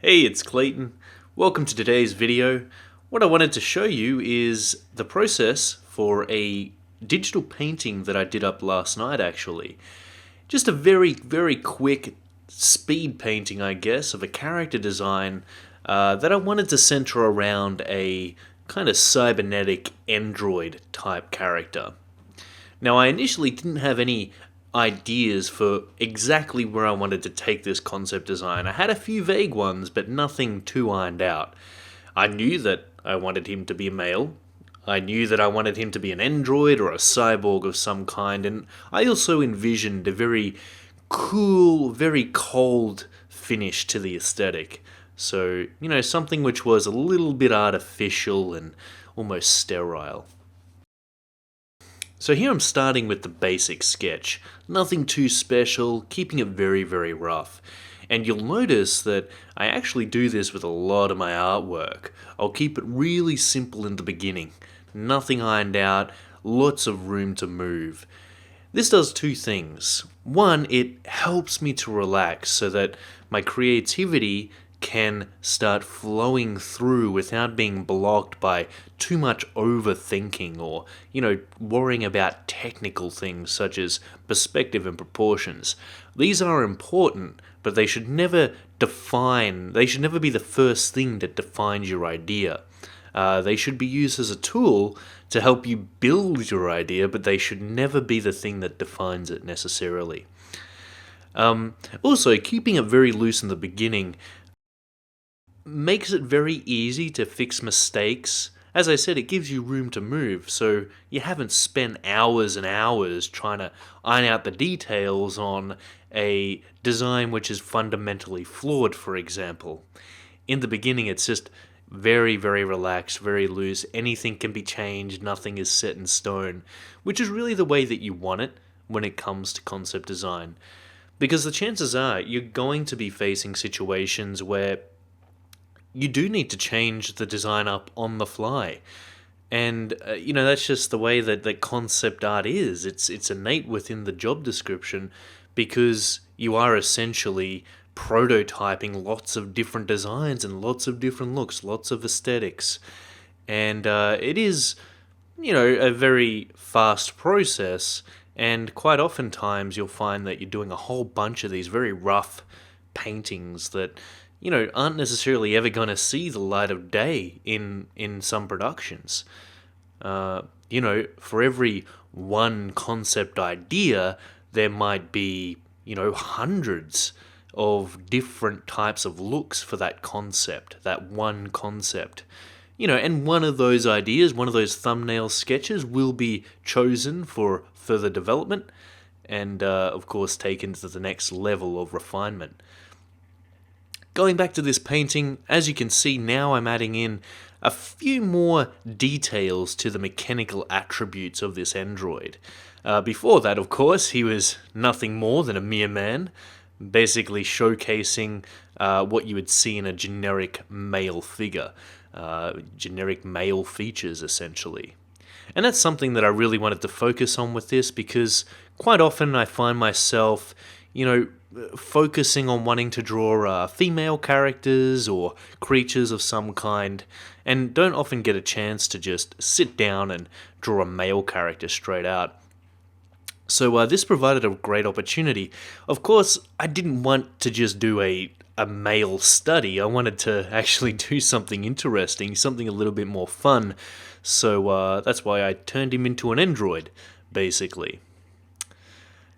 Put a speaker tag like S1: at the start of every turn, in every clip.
S1: Hey, it's Clayton. Welcome to today's video. What I wanted to show you is the process for a digital painting that I did up last night actually. Just a very quick speed painting, I guess, of a character design that I wanted to center around a kind of cybernetic android type character. Now, I initially didn't have any ideas for exactly where I wanted to take this concept design. I had a few vague ones, but nothing too ironed out. I knew that I wanted him to be a male. I knew that I wanted him to be an android or a cyborg of some kind, and I also envisioned a very cool, very cold finish to the aesthetic. So, something which was a little bit artificial and almost sterile. So here I'm starting with the basic sketch, nothing too special, keeping it very rough. And you'll notice that I actually do this with a lot of my artwork. I'll keep it really simple in the beginning, nothing ironed out, lots of room to move. This does two things. One, it helps me to relax so that my creativity can start flowing through without being blocked by too much overthinking or, worrying about technical things such as perspective and proportions. These are important, but they should never be the first thing that defines your idea. They should be used as a tool to help you build your idea, but they should never be the thing that defines it necessarily. Also, keeping it very loose in the beginning makes it very easy to fix mistakes. As I said, it gives you room to move, so you haven't spent hours and hours trying to iron out the details on a design which is fundamentally flawed, for example. In the beginning, it's just very relaxed, very loose. Anything can be changed, nothing is set in stone, which is really the way that you want it when it comes to concept design. Because the chances are you're going to be facing situations where you do need to change the design up on the fly. And, that's just the way that concept art is. It's innate within the job description because you are essentially prototyping lots of different designs and lots of different looks, lots of aesthetics. And it is, a very fast process. And quite oftentimes you'll find that you're doing a whole bunch of these very rough paintings that aren't necessarily ever going to see the light of day in some productions. For every one concept idea, there might be, hundreds of different types of looks for that concept, that one concept. And one of those ideas, one of those thumbnail sketches will be chosen for further development and, of course, taken to the next level of refinement. Going back to this painting, as you can see now I'm adding in a few more details to the mechanical attributes of this android. Before that, of course, he was nothing more than a mere man, basically showcasing what you would see in a generic male figure, generic male features essentially. And that's something that I really wanted to focus on with this because quite often I find myself, focusing on wanting to draw female characters or creatures of some kind, and don't often get a chance to just sit down and draw a male character straight out. So this provided a great opportunity. Of course, I didn't want to just do a male study. I wanted to actually do something interesting, something a little bit more fun. So that's why I turned him into an android, basically.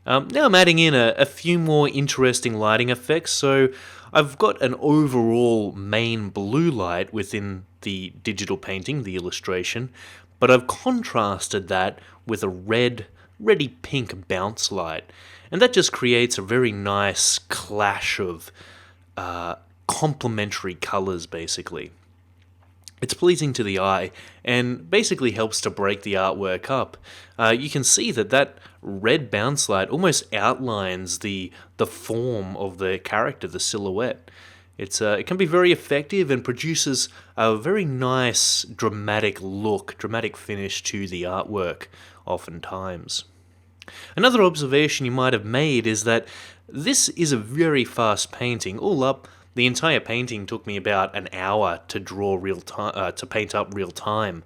S1: Now I'm adding in a few more interesting lighting effects. So I've got an overall main blue light within the digital painting, the illustration, but I've contrasted that with a reddy pink bounce light. And that just creates a very nice clash of complementary colors, basically. It's pleasing to the eye and basically helps to break the artwork up. You can see that red bounce light almost outlines the form of the character, the silhouette. It can be very effective and produces a very nice dramatic look, dramatic finish to the artwork oftentimes. Another observation you might have made is that this is a very fast painting. All up, The entire painting took me about an hour to draw to paint up real time.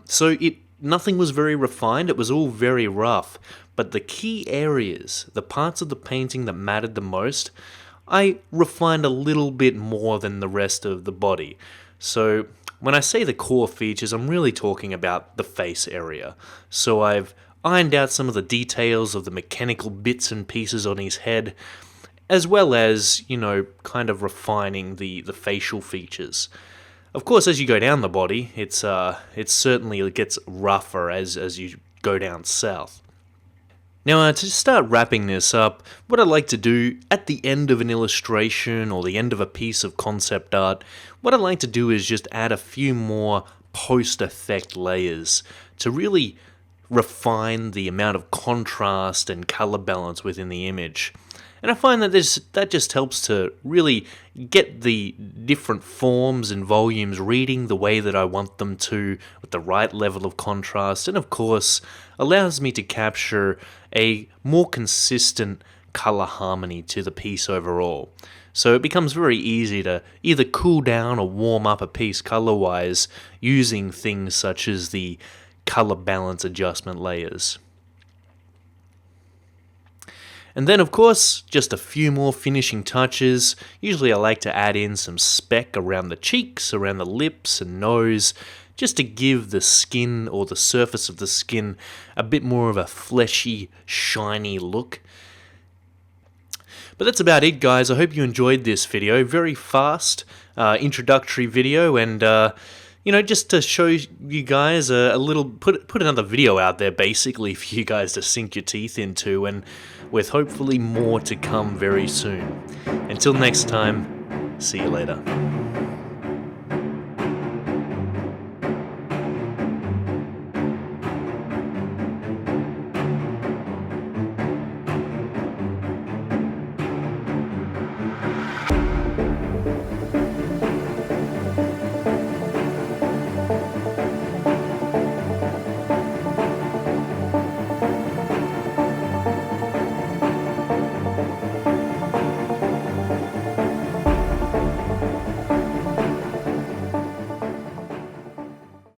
S1: So nothing was very refined. It was all very rough. But the key areas, the parts of the painting that mattered the most, I refined a little bit more than the rest of the body. So when I say the core features, I'm really talking about the face area. So I've ironed out some of the details of the mechanical bits and pieces on his head, as well as, kind of refining the facial features. Of course, as you go down the body, it certainly gets rougher as you go down south. Now, to start wrapping this up, what I like to do at the end of an illustration or the end of a piece of concept art, what I like to do is just add a few more post-effect layers to really refine the amount of contrast and color balance within the image. And I find that that just helps to really get the different forms and volumes reading the way that I want them to, with the right level of contrast, and of course allows me to capture a more consistent color harmony to the piece overall. So it becomes very easy to either cool down or warm up a piece color-wise using things such as the color balance adjustment layers. And then, of course, just a few more finishing touches. Usually I like to add in some speck around the cheeks, around the lips and nose, just to give the skin or the surface of the skin a bit more of a fleshy, shiny look. But that's about it, guys. I hope you enjoyed this video. Very fast introductory video, and just to show you guys a little, put another video out there basically for you guys to sink your teeth into, and with hopefully more to come very soon. Until next time, see you later.